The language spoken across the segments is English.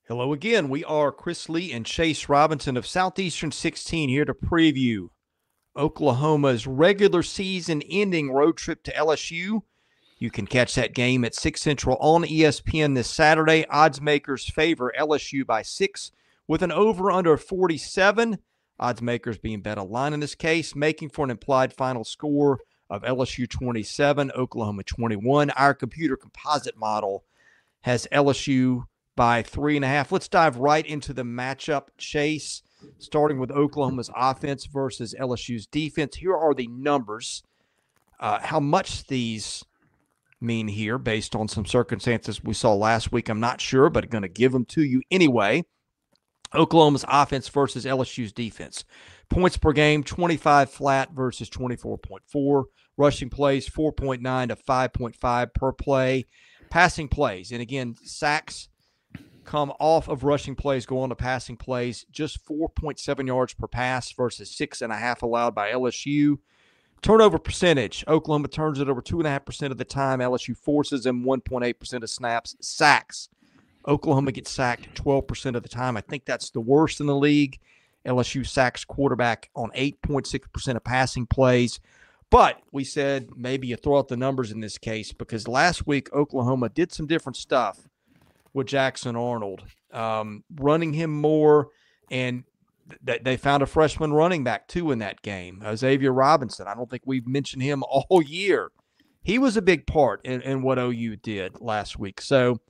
Hello again. We are Chris Lee and Chase Robinson of Southeastern 16 here to preview Oklahoma's regular season ending road trip to LSU. You can catch that game at 6 Central on ESPN this Saturday. Oddsmakers favor LSU by 6 with an over-under 47. Oddsmakers being bet a line in this case, making for an implied final score of LSU 27, Oklahoma 21. Our computer composite model has LSU by 3.5. Let's dive right into the matchup, Chase, starting with Oklahoma's offense versus LSU's defense. Here are the numbers. How much these mean here based on some circumstances we saw last week, I'm not sure, but I'm going to give them to you anyway. Oklahoma's offense versus LSU's defense. Points per game, 25 flat versus 24.4. Rushing plays, 4.9 to 5.5 per play. Passing plays, and again, sacks come off of rushing plays, go on to passing plays, just 4.7 yards per pass versus 6.5 allowed by LSU. Turnover percentage, Oklahoma turns it over 2.5% of the time. LSU forces them 1.8% of snaps. Sacks, Oklahoma gets sacked 12% of the time. I think that's the worst in the league. LSU sacks quarterback on 8.6% of passing plays. But we said maybe you throw out the numbers in this case because last week Oklahoma did some different stuff with Jackson Arnold, running him more, and they found a freshman running back, too, in that game, Xavier Robinson. I don't think we've mentioned him all year. He was a big part in what OU did last week. So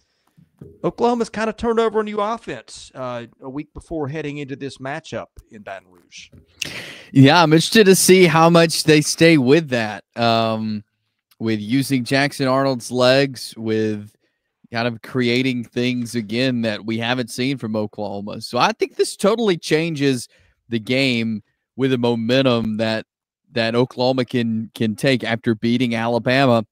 Oklahoma's kind of turned over a new offense a week before heading into this matchup in Baton Rouge. Yeah, I'm interested to see how much they stay with that, with using Jackson Arnold's legs, with kind of creating things again that we haven't seen from Oklahoma. So I think this totally changes the game with the momentum that Oklahoma can take after beating Alabama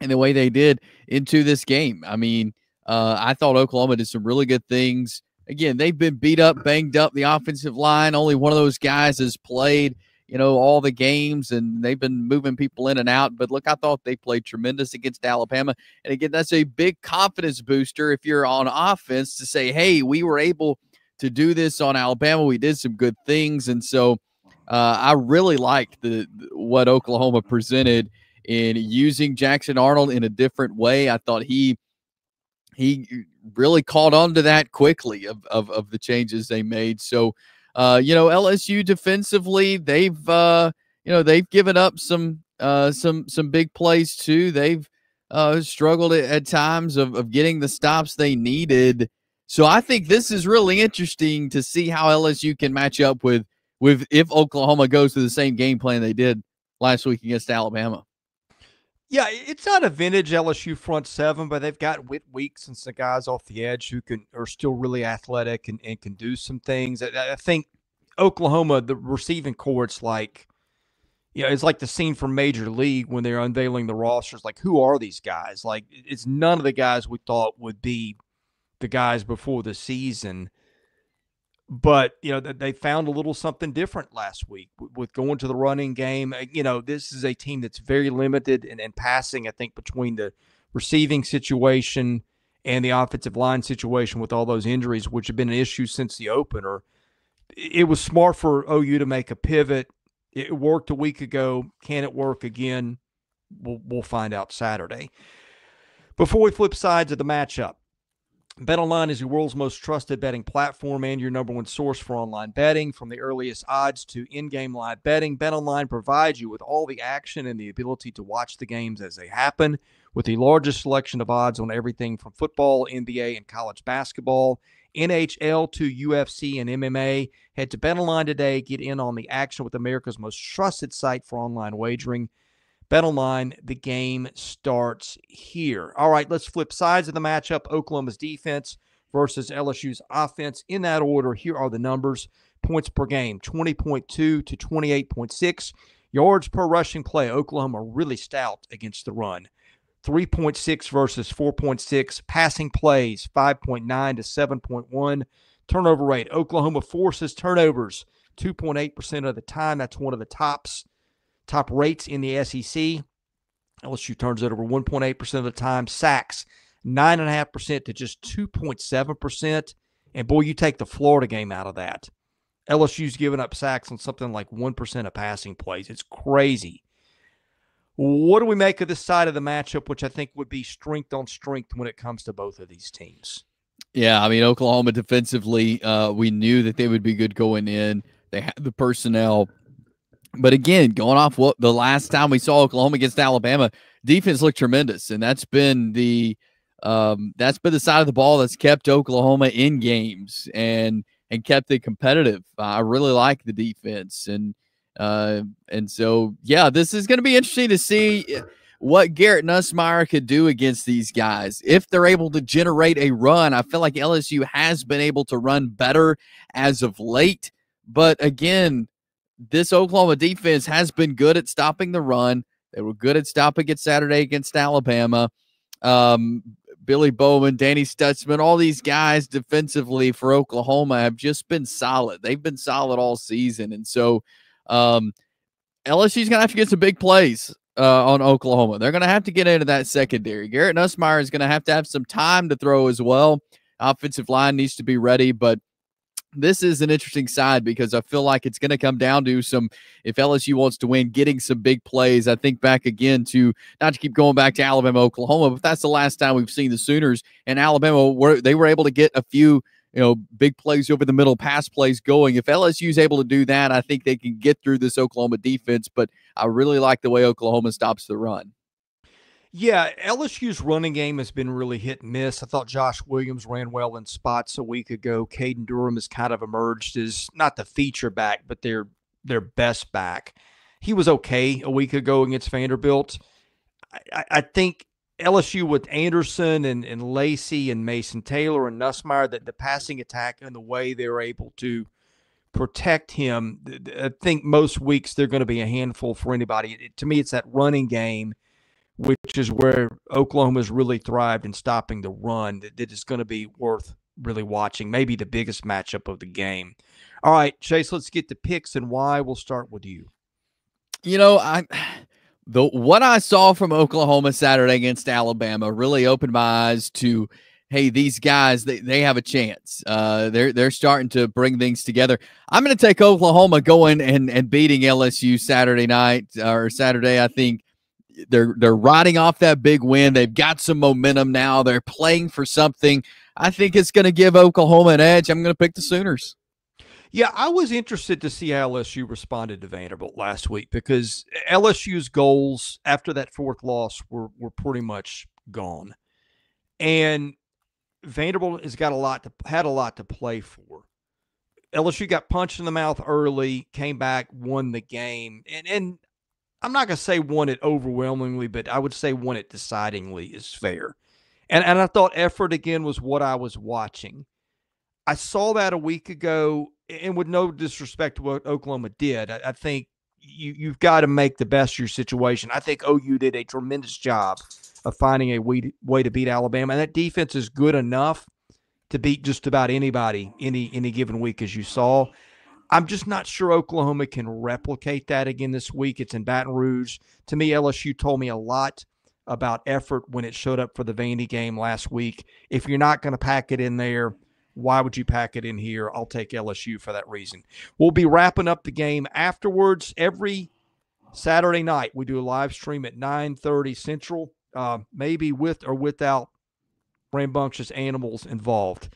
and the way they did into this game. I mean, I thought Oklahoma did some really good things. Again, they've been beat up, banged up. The offensive line, only one of those guys has played, all the games, and they've been moving people in and out. But look, I thought they played tremendous against Alabama. And again, that's a big confidence booster if you're on offense to say, hey, we were able to do this on Alabama. We did some good things. And so I really liked what Oklahoma presented in using Jackson Arnold in a different way. I thought he really caught on to that quickly of the changes they made. So, LSU defensively, they've given up some big plays too. They've struggled at times of getting the stops they needed. So I think this is really interesting to see how LSU can match up with if Oklahoma goes to the same game plan they did last week against Alabama. Yeah, it's not a vintage LSU front seven, but they've got Whit Weeks and some guys off the edge who are still really athletic and can do some things. I think Oklahoma, the receiving core, it's like the scene from Major League when they're unveiling the rosters. Like, who are these guys? Like, it's none of the guys we thought would be the guys before the season. But, they found a little something different last week with going to the running game. This is a team that's very limited in passing, I think, between the receiving situation and the offensive line situation with all those injuries, which have been an issue since the opener. It was smart for OU to make a pivot. It worked a week ago. Can it work again? We'll find out Saturday. Before we flip sides of the matchup, BetOnline is your world's most trusted betting platform and your number one source for online betting. From the earliest odds to in-game live betting, BetOnline provides you with all the action and the ability to watch the games as they happen. With the largest selection of odds on everything from football, NBA, and college basketball, NHL to UFC and MMA, head to BetOnline today. Get in on the action with America's most trusted site for online wagering. BetOnline, the game starts here. All right, let's flip sides of the matchup. Oklahoma's defense versus LSU's offense. In that order, here are the numbers. Points per game, 20.2 to 28.6. Yards per rushing play, Oklahoma really stout against the run. 3.6 versus 4.6. Passing plays, 5.9 to 7.1. Turnover rate, Oklahoma forces turnovers 2.8% of the time. That's one of the top rates in the SEC. LSU turns it over 1.8% of the time. Sacks, 9.5% to just 2.7%. And, boy, you take the Florida game out of that. LSU's giving up sacks on something like 1% of passing plays. It's crazy. What do we make of this side of the matchup, which I think would be strength on strength when it comes to both of these teams? Yeah, I mean, Oklahoma defensively, we knew that they would be good going in. They had the personnel. But again, going off what the last time we saw Oklahoma against Alabama, defense looked tremendous, and that's been the side of the ball that's kept Oklahoma in games and kept it competitive. I really like the defense, and so yeah, this is going to be interesting to see what Garrett Nussmeier could do against these guys if they're able to generate a run. I feel like LSU has been able to run better as of late, but again, this Oklahoma defense has been good at stopping the run. They were good at stopping it Saturday against Alabama. Billy Bowman, Danny Stutzman, all these guys defensively for Oklahoma have just been solid. They've been solid all season. And so LSU's going to have to get some big plays on Oklahoma. They're going to have to get into that secondary. Garrett Nussmeier is going to have some time to throw as well. Offensive line needs to be ready, but this is an interesting side because I feel like it's going to come down to if LSU wants to win, getting some big plays. I think back again to, not to keep going back to Alabama, Oklahoma, but that's the last time we've seen the Sooners and Alabama where they were able to get a few, big plays over the middle, pass plays going. If LSU is able to do that, I think they can get through this Oklahoma defense, but I really like the way Oklahoma stops the run. Yeah, LSU's running game has been really hit and miss. I thought Josh Williams ran well in spots a week ago. Caden Durham has kind of emerged as not the feature back, but their best back. He was okay a week ago against Vanderbilt. I think LSU with Anderson and Lacy and Mason Taylor and Nussmeier, that the passing attack and the way they were able to protect him, I think most weeks they're going to be a handful for anybody. To me, it's that running game, which is where Oklahoma's really thrived in stopping the run, that is going to be worth really watching, maybe the biggest matchup of the game. All right, Chase, let's get to picks and why. We'll start with you. What I saw from Oklahoma Saturday against Alabama really opened my eyes to, hey, these guys, they have a chance. They're starting to bring things together. I'm going to take Oklahoma going and beating LSU Saturday night or Saturday. I think they're riding off that big win. They've got some momentum now. They're playing for something. I think it's going to give Oklahoma an edge. I'm going to pick the Sooners. Yeah, I was interested to see how LSU responded to Vanderbilt last week because LSU's goals after that fourth loss were pretty much gone. And Vanderbilt has got had a lot to play for. LSU got punched in the mouth early, came back, won the game. And I'm not going to say won it overwhelmingly, but I would say won it decidingly is fair. And I thought effort again was what I was watching. I saw that a week ago, and with no disrespect to what Oklahoma did, I think you've got to make the best of your situation. I think OU did a tremendous job of finding a way to beat Alabama, and that defense is good enough to beat just about anybody any given week, as you saw. I'm just not sure Oklahoma can replicate that again this week. It's in Baton Rouge. To me, LSU told me a lot about effort when it showed up for the Vandy game last week. If you're not going to pack it in there, why would you pack it in here? I'll take LSU for that reason. We'll be wrapping up the game afterwards. Every Saturday night, we do a live stream at 9:30 Central, maybe with or without rambunctious animals involved.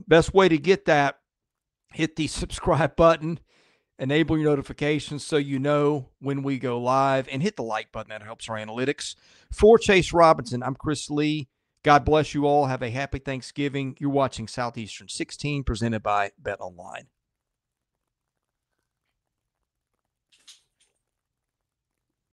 Best way to get that, hit the subscribe button, enable your notifications so you know when we go live, and hit the like button. That helps our analytics. For Chase Robinson, I'm Chris Lee. God bless you all. Have a happy Thanksgiving. You're watching Southeastern 16, presented by BetOnline.